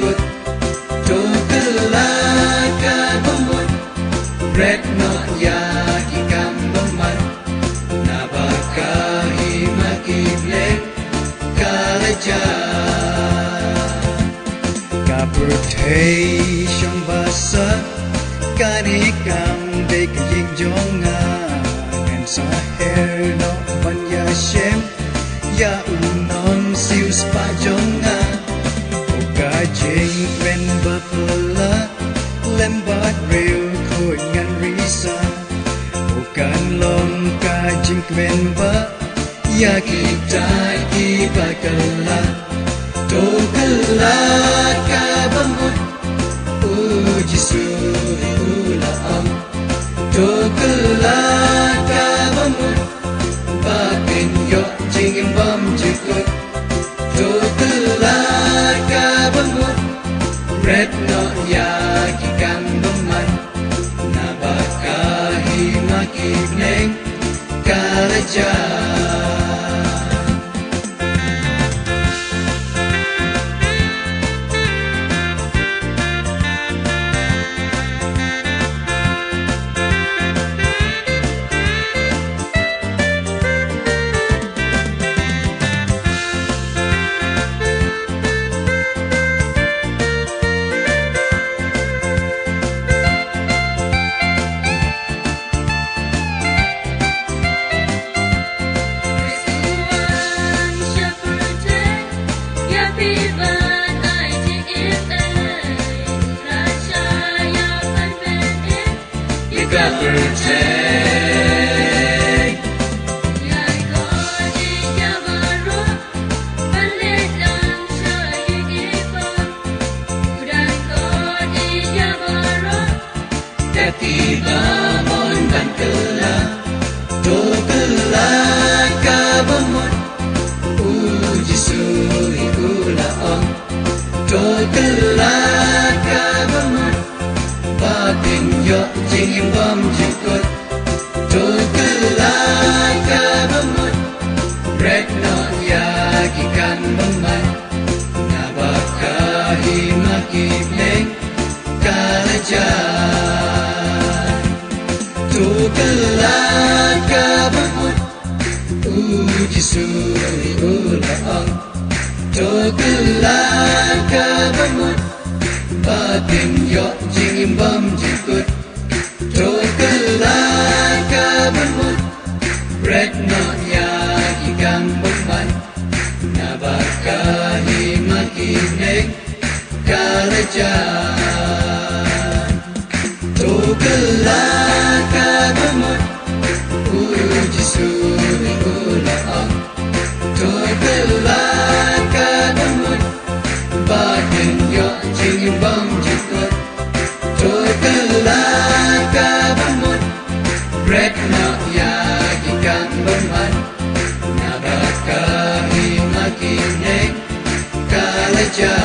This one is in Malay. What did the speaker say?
jikut Tokelaka bemut Red not yaki kambaman Nabakahi makiblek kalaja Kapertay siyang basa Kanikang day kaying jonga Ngan sa hair no banya shem Ya unong sius pa jonga Kajing ren bapala lembat real khoi ngan risa bukan long kajing ren ba ya kita ibakala tokala ka bangun uji suri ulaam tokala ka bangun bakin yo jingin bam jikut tokala Red not yaki kambaman Nabakahi makibleng kalaja Tiba mon bantela Tokela kabamot Uji suri ulaong Tokela kabamot Batin yo jingin bam jikot Tokela kabamot Red not yaki kambaman Nabakahi makibleng kalaja Tokelaka bangun uji suri ulaang Tokelaka bangun batin yo jingin bam jikut Tokelaka bangun red not yaki kambaman Nabakahi makibleng kalaja Tokelaka bangun uji suri ulaang Tokelaka bangun batin yo jingin bam jikut Tokelaka bangun red not yaki kambaman Nabakahi makibleng kalaja